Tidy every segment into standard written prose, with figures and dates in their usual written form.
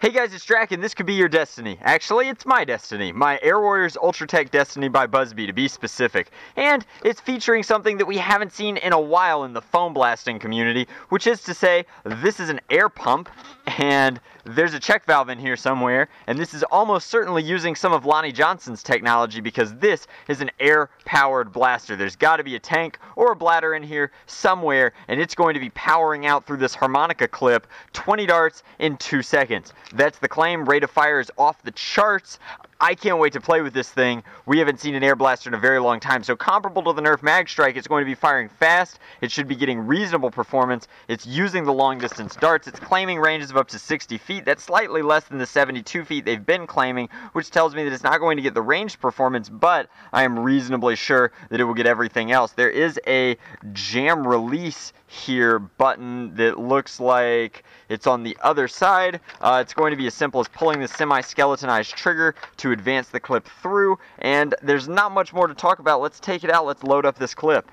Hey guys, it's Drac, and this could be your destiny. Actually, it's my destiny. My Air Warriors Ultra Tech Destiny by Buzzbee, to be specific. And it's featuring something that we haven't seen in a while in the foam blasting community, which is to say, this is an air pump, and there's a check valve in here somewhere, and this is almost certainly using some of Lonnie Johnson's technology because this is an air-powered blaster. There's got to be a tank or a bladder in here somewhere, and it's going to be powering out through this harmonica clip 20 darts in 2 seconds. That's the claim. Rate of fire is off the charts. I can't wait to play with this thing. We haven't seen an air blaster in a very long time, so comparable to the Nerf Mag Strike, it's going to be firing fast. It should be getting reasonable performance. It's using the long distance darts. It's claiming ranges of up to 60 feet. That's slightly less than the 72 feet they've been claiming, which tells me that it's not going to get the ranged performance, but I am reasonably sure that it will get everything else. There is a jam release here button that looks like it's on the other side. It's going to be as simple as pulling the semi-skeletonized trigger to advance the clip through, and there's not much more to talk about. Let's take it out. Let's load up this clip.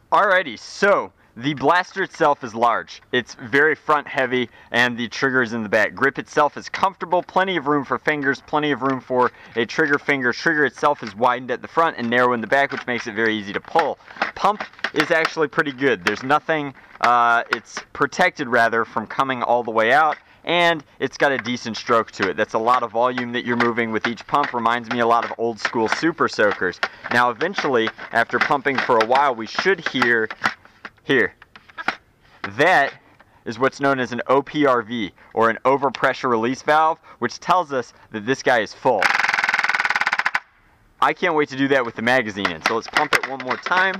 Alrighty, so the blaster itself is large. It's very front heavy, and the trigger is in the back. Grip itself is comfortable, plenty of room for fingers, plenty of room for a trigger finger. Trigger itself is widened at the front and narrow in the back, which makes it very easy to pull. Pump is actually pretty good. There's nothing, it's protected rather from coming all the way out, and it's got a decent stroke to it. That's a lot of volume that you're moving with each pump. Reminds me a lot of old school Super Soakers. Now eventually, after pumping for a while, we should hear here. That is what's known as an OPRV, or an overpressure release valve, which tells us that this guy is full. I can't wait to do that with the magazine in, so let's pump it one more time.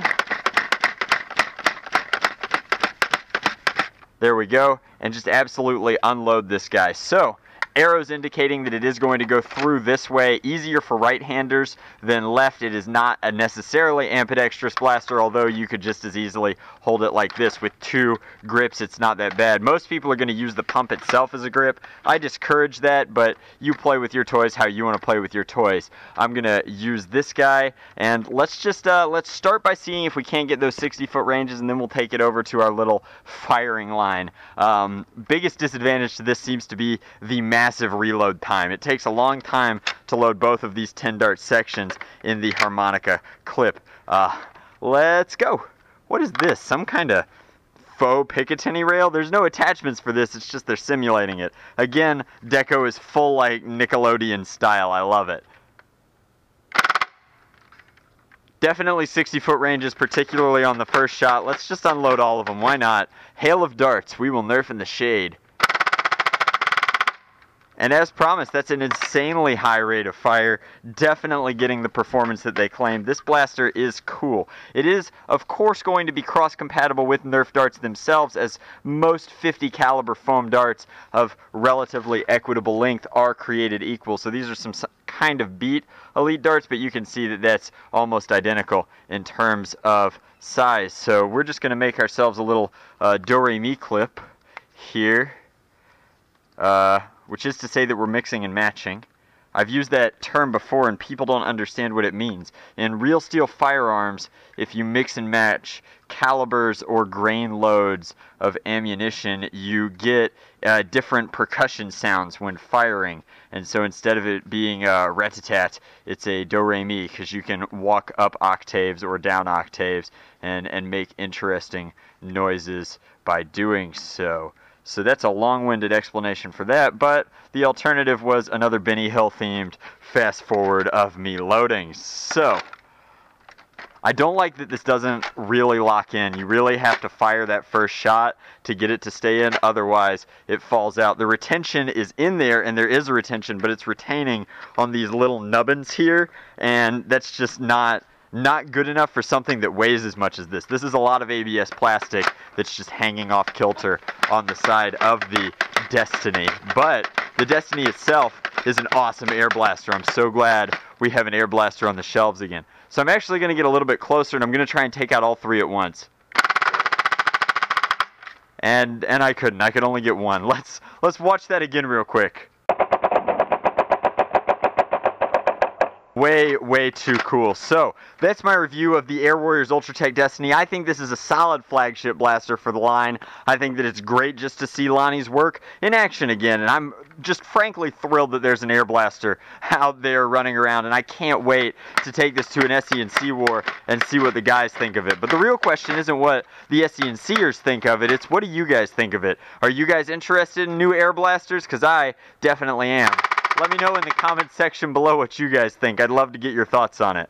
There we go, and just absolutely unload this guy. So, arrows indicating that it is going to go through this way. Easier for right-handers than left. It is not a necessarily ambidextrous blaster, although you could just as easily hold it like this with 2 grips. It's not that bad. Most people are going to use the pump itself as a grip. I discourage that, but you play with your toys how you want to play with your toys. I'm going to use this guy, and let's just let's start by seeing if we can't get those 60-foot ranges, and then we'll take it over to our little firing line. Biggest disadvantage to this seems to be the massive reload time. It takes a long time to load both of these 10-dart sections in the harmonica clip. Let's go. What is this? Some kind of faux Picatinny rail? There's no attachments for this. It's just they're simulating it. Again, deco is full like Nickelodeon style. I love it. Definitely 60-foot ranges, particularly on the first shot. Let's just unload all of them. Why not? Hail of darts. We will nerf in the shade. And as promised, that's an insanely high rate of fire, definitely getting the performance that they claim. This blaster is cool. It is, of course, going to be cross-compatible with Nerf darts themselves, as most 50 caliber foam darts of relatively equitable length are created equal. So these are some kind of beat Elite darts, but you can see that that's almost identical in terms of size. So we're just going to make ourselves a little do-re-mi clip here. Which is to say that we're mixing and matching. I've used that term before and people don't understand what it means. In real steel firearms, if you mix and match calibers or grain loads of ammunition, you get different percussion sounds when firing. And so instead of it being a rat-a-tat, it's a do-re-mi, because you can walk up octaves or down octaves and make interesting noises by doing so. So that's a long-winded explanation for that, but the alternative was another Benny Hill themed fast forward of me loading. So I don't like that this doesn't really lock in. You really have to fire that first shot to get it to stay in, otherwise it falls out. The retention is in there, and there is a retention, but it's retaining on these little nubbins here, and that's just not not good enough for something that weighs as much as this. This is a lot of ABS plastic that's just hanging off kilter on the side of the Destiny. But the Destiny itself is an awesome air blaster. I'm so glad we have an air blaster on the shelves again. So I'm actually going to get a little bit closer, and I'm going to try and take out all three at once. And I couldn't. I could only get one. Let's watch that again real quick. Way too cool. So, that's my review of the Air Warriors Ultratech Destiny. I think this is a solid flagship blaster for the line. I think that it's great just to see Lonnie's work in action again, and I'm just frankly thrilled that there's an air blaster out there running around, and I can't wait to take this to an SE&C war and see what the guys think of it. But the real question isn't what the SE&Cers think of it, it's what do you guys think of it? Are you guys interested in new air blasters? Because I definitely am. Let me know in the comments section below what you guys think. I'd love to get your thoughts on it.